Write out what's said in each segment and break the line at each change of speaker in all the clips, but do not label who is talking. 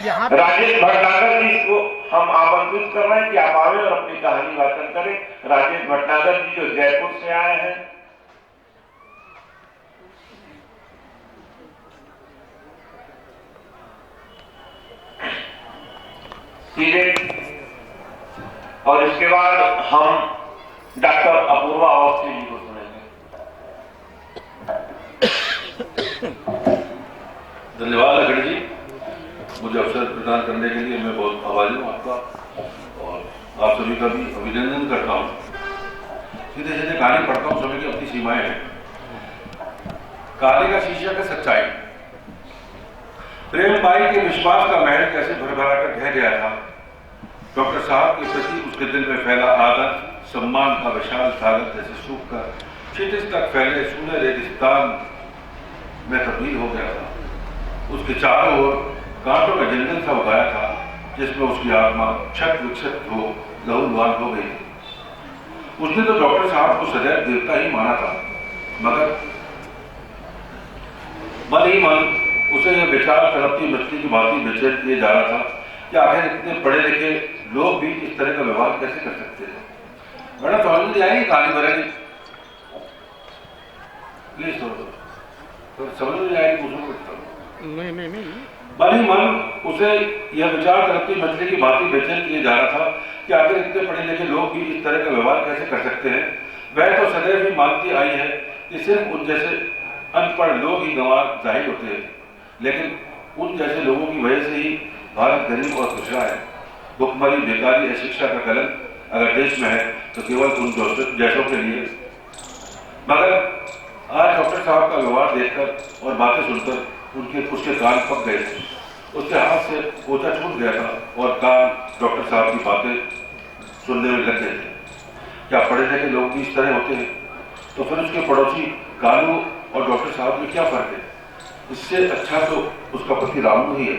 राजेश भटनागर जी को हम आमंत्रित कर रहे हैं कि आप आवे और अपनी कहानी वाचन करें। राजेश भटनागर जी जो जयपुर से आए हैं। सीधे और इसके बाद हम डॉक्टर अपूर्वा अवस्थी जी को सुनेंगे।
धन्यवाद अखिल जी, मुझे अवसर प्रदान करने के लिए मैं बहुत आभारी हूँ आपका और आप सभी का भी अभिनंदन करता हूँ। सीधे सीधे कहानी पढ़ता हूँ, समय की अपनी सीमाएं हैं। कहानी का शीर्षक है सच्चाई। प्रेम बाई के विश्वास का महल कैसे भरभरा कर ढह गया था। डॉक्टर साहब के प्रति उसके दिल में फैला आदर, सम्मान का विशाल सागर जैसे सूख कर क्षितिज तक फैले सूने रेगिस्तान में तब्दील हो गया था। उसके चारों ओर कांटों का जंगल सा उगाया था, जिसमें उसकी आत्मा क्षत विक्षत हो लहूलुहान हो गई। उसने तो डॉक्टर साहब को सदैव देवता ही माना था, मगर मन ही मन उसे यह विचार तड़पती मछली की भांति बेचैन किए जा रहा था कि आखिर इतने पढ़े लिखे लोग भी इस तरह का व्यवहार कैसे कर सकते हैं। बड़ा समझ नहीं आएगी कहानी भरेगी, प्लीज तो समझ नहीं आएगी। नहीं मन ही मन उसे यह विचार तड़पती मछली की भांति बेचैन किए जा रहा था कि आखिर इतने पढ़े लिखे लोग भी इस तरह का व्यवहार कैसे कर सकते हैं। वह तो सदैव ही मानती आई है कि सिर्फ उन जैसे अनपढ़ लोग ही गंवार जाहिर होते हैं, लेकिन उन जैसे लोगों की वजह से ही भारत गरीब और खुशरा है। भुखमरी, बेकारी, अशिक्षा का कलंक अगर देश में है तो केवल उन जैसों के लिए। मगर आज डॉक्टर साहब का व्यवहार देखकर और बातें सुनकर उसके कान पक गए थे। उसके हाथ से पोछा छूट गया था और कान डॉक्टर साहब की बातें सुनने में लग गए थे। क्या पढ़े लिखे लोग भी इस तरह होते हैं? तो फिर उसके पड़ोसी कालू और डॉक्टर साहब में क्या फर्क है? इससे अच्छा तो उसका पति रामू ही है।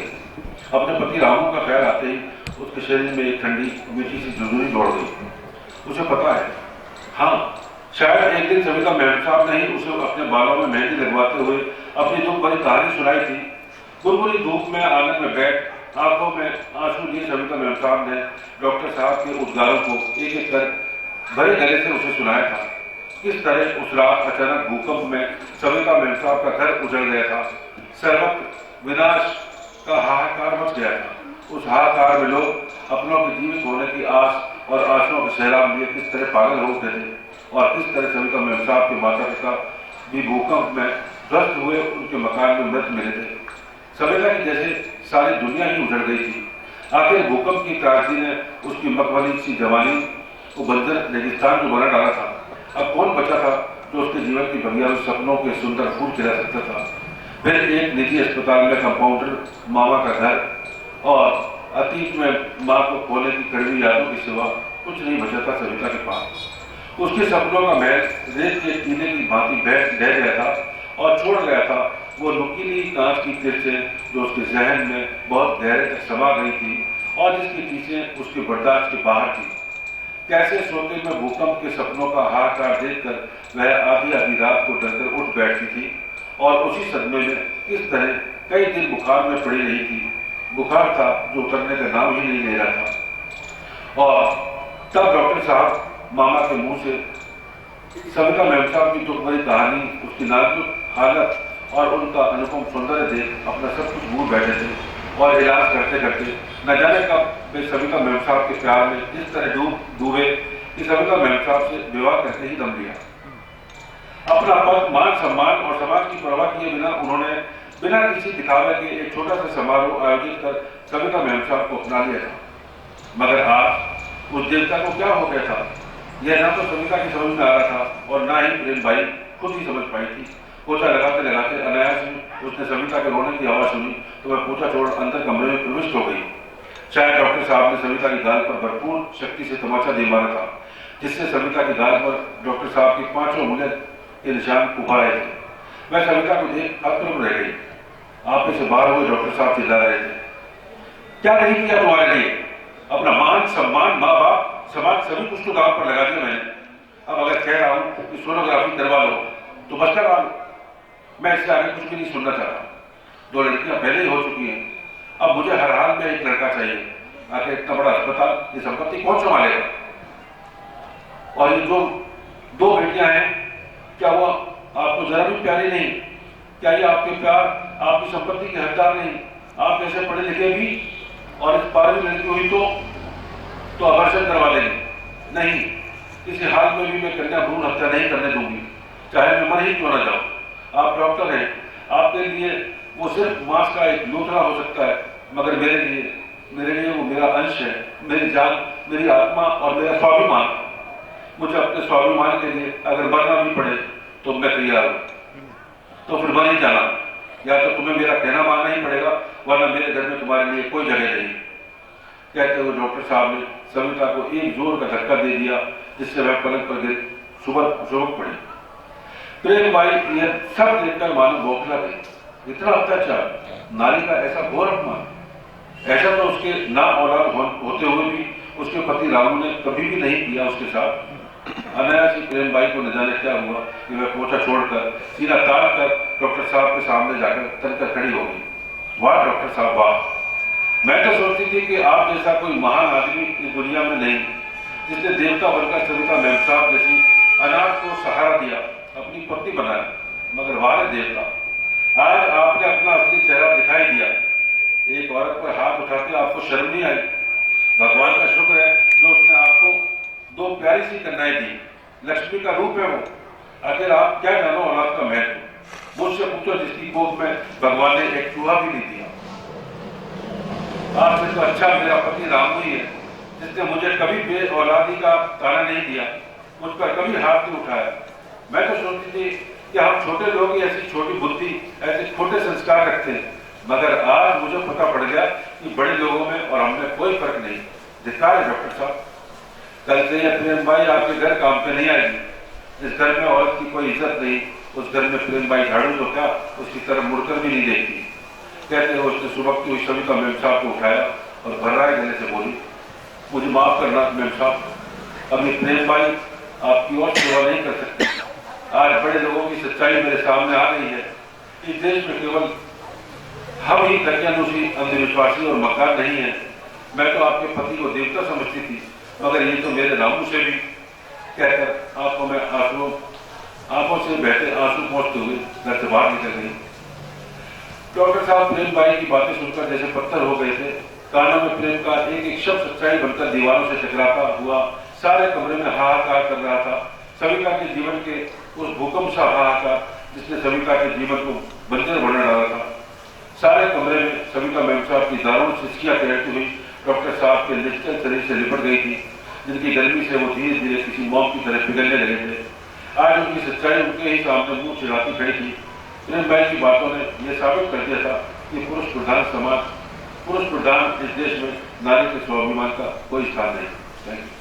अपने पति रामू का ख्याल आते ही उसके शरीर में एक ठंडी मीठी सी जुनूनी दौड़ गई। उसे पता है, हाँ, शायद एक दिन सविता मैम साहब ने ही उसे अपने बालों में मेहंदी लगवाते हुए अपनी दुख भरी कहानी सुनाई थी। बुलबुली धूप में आंगन में बैठ आंखों में आंसू लिए सविता मैम साहब ने डॉक्टर साहब के उद्गारों को एक एक कर भरे गले से उसे सुनाया था। किस तरह उस रात अचानक भूकंप में सविता मैम साहब का घर उजड़ गया था। सर्वत्र विनाश का हाहाकार मच गया था। उस हाहाकार में लोग अपनों के जीवित होने की आस और आशाओं के सहराम लिए किस तरह पागल हो उठे थे और किस तरह सविता मैम साहब के माता पिता भी भूकंप में ध्वस्त हुए उनके मकान में मृत मिले थे। सविता की जैसे सारी दुनिया ही उजड़ गई थी। आखिर भूकंप की त्रासदी ने उसकी मखमली सी जवानी को बंजर रेगिस्तान को बना डाला था। अब कौन बचा था जो उसके जीवन की बगिया में सपनों के सुंदर फूल खिला सकता था? फिर एक निजी अस्पताल में कंपाउंडर मामा का घर और अतीत में माँ को खोने की कड़वी यादों के सिवा कुछ नहीं बचा था सविता के पास। उसके सपनों का महल रेत के टीले की भांति ढह गया था और छोड़ गया था वो नुकीली कांच की तिरछें जो उसके जहन में बहुत गहरे तक समा गई थी और जिसकी चीजें उसके बर्दाश्त के बाहर थी। कैसे सोते में भूकंप के सपनों का हाहाकार देखकर वह आधी आधी रात को डरकर उठ बैठती थी और उसी सदमे में किस तरह कई दिन बुखार में पड़ी रही थी। बुखार था जो उतरने का नाम ही नहीं ले रहा था। और तब डॉक्टर साहब मामा के मुंह से सविता मैम साहब की दुख भरी कहानी, उसकी नाजुक हालत और उनका अनुपम सौंदर्य देख अपना सब कुछ भूल बैठे थे और इलाज करते करते न जाने कब वे सविता मैम साहब के प्यार में इस तरह डूबे कि सविता मैम साहब से विवाह करके ही दम लिया। अपना पद, मान, सम्मान और समाज की परवाह किए बिना उन्होंने बिना किसी दिखावे के एक छोटा सा समारोह आयोजित कर सविता मैम साहब को अपना लिया था। मगर आज उस देवता को क्या हो गया था, यह न तो सविता की समझ में आ रहा था और न ही प्रेम भाई खुद ही समझ पाई थी। पोछा लगाते लगाते अनायास में उसने सविता के रोने की आवाज सुनी तो वह पोछा छोड़ अंदर कमरे में प्रविष्ट हो गई। शायद डॉक्टर साहब ने सविता की गाल पर भरपूर शक्ति से तमाचा दे मारा था, जिससे सविता की गाल पर डॉक्टर साहब की 5 उंगलियों के निशान उभर आए थे। वह सविता को देख हतप्रभ रह गई। आपे से बाहर हुए डॉक्टर साहब चिल्ला रहे थे, क्या नहीं किया तुम्हारे लिए? अपना मान, सम्मान, माँ बाप, समाज सभी कुछ तो दांव पर लगा दिया मैंने। अब अगर कह रहा हूं कि सोनोग्राफी करवा लो तो बस करवा लो। मैं इससे आगे कुछ भी नहीं सुनना चाहता। 2 लड़कियां पहले ही हो चुकी हैं। अब मुझे हर हाल में एक लड़का चाहिए, आखिर इतना बड़ा अस्पताल, ये संपत्ति कौन संभालेगा? और ये जो 2 बेटियां हैं, क्या वो आपको जरा भी प्यारी नहीं? क्या ये आपके प्यार, आपकी संपत्ति के हकदार नहीं? आप ऐसे पढ़े लिखे भी और इस 12वीं लड़की हुई तो अबॉर्शन करवा देंगे? नहीं, किसी हाल में भी मैं कन्या भ्रूण हत्या नहीं करने दूंगी, चाहे मैं मर ही क्यों ना जाऊं। आप डॉक्टर हैं, आपके लिए वो सिर्फ मांस का एक लूथड़ा हो सकता है, मगर मेरे लिए वो मेरा अंश है, मेरी जान, मेरी आत्मा और मेरा स्वाभिमान। मुझे अपने स्वाभिमान के लिए अगर मरना भी पड़े तो मैं तैयार हूं। तो फिर मर ही जाना, या तो तुम्हें मेरा कहना मानना ही पड़ेगा, वरना मेरे घर में तुम्हारे लिए कोई जगह नहीं। कहते हुए डॉक्टर साहब ने सविता को एक जोर का धक्का दे दिया, जिससे वह पलंग पर गिर सुबह पड़ी। प्रेम बाई यह सब देखकर मानो बौखला गई। इतना अत्याचार, नारी का ऐसा घोर अपमान, ऐसा तो उसके ना औलाद होते हुए भी उसके पति रामू ने कभी भी नहीं किया उसके साथ। अनायास प्रेम बाई को न जाने क्या हुआ कि वह पोछा छोड़कर सीना तान कर डॉक्टर साहब के सामने जाकर तनकर खड़ी हो गई। वाह डॉक्टर साहब वाह, मैं तो सोचती थी कि आप जैसा कोई महान आदमी इस दुनिया में नहीं, जिसने देवता बनकर सविता मैम साहब जैसी अनाथ को सहारा दिया, अपनी पत्नी बनाया। मगर वाह देवता, आज आपने अपना असली चेहरा दिखाई दिया। एक औरत पर हाथ उठाते आपको शर्म नहीं आई? भगवान का शुक्र है जो उसने आपको 2 प्यारी सी कन्याएं दी। लक्ष्मी का रूप है वो। आखिर आप क्या जानो औलाद का महत्व? मुझसे पूछो जिसकी गोद में भगवान ने एक चूहा भी नहीं दिया। आपसे तो अच्छा मेरा पति रामू ही है, जिसने मुझे कभी बे औलादी का ताना नहीं दिया, मुझ पर कभी हाथ नहीं उठाया। मैं तो सोचती थी कि हम छोटे लोग ही ऐसी छोटी बुद्धि, ऐसे छोटे संस्कार रखते हैं, मगर आज मुझे पता पड़ गया कि बड़े लोगों में और हमें कोई फर्क नहीं। धिक्कार है डॉक्टर साहब। कल से यह प्रेम बाई आपके घर काम पे नहीं आएगी। जिस घर में औरत की कोई इज्जत नहीं, उस घर में प्रेम बाई झाड़ू तो क्या उसकी तरफ मुड़कर भी नहीं देखती। कहते हुए उसने सुबह हुई सविता मैम साहब को उठाया और भर्राए गले से बोली, मुझे माफ करना मैम साहब, अब ये प्रेम बाई आपकी और सेवा नहीं कर सकती। आज बड़े लोगों की सच्चाई मेरे सामने आ गई है। इस देश में केवल हम ही दकियानुसी, अंधविश्वासी और मकान नहीं है। मैं तो आपके पति को देवता समझती थी, मगर ये तो मेरे रामू से भी। कहकर आपको मैं आंखों से बहते आंसू पहुंचते हुए घर से बाहर निकल गई। डॉक्टर साहब प्रेम बाई की बातें सुनकर जैसे पत्थर हो गए थे। कानों में प्रेम का एक एक शब्द सच्चाई बनकर दीवारों से टकराता हुआ सारे कमरे में हाहाकार कर रहा था। सविता के जीवन के उस भूकंप सा हाहाकार जिसने सविता के जीवन को बंजर बना डाला था। सारे कमरे में सविता मैम साहब की दारुण सिसकियां तैरती हुई डॉक्टर साहब के निश्चल शरीर से लिपट गई थी, जिनकी गर्मी से वो धीरे धीरे किसी मॉम की तरह पिघलने लगे थे। आज उनकी सच्चाई उनके ही सामने मुंह चिढ़ाती खड़ी थी। प्रेम बाई की बातों ने यह साबित कर दिया था कि पुरुष प्रधान समाज, पुरुष प्रधान इस देश में नारी के स्वाभिमान का कोई स्थान नहीं। Thank you.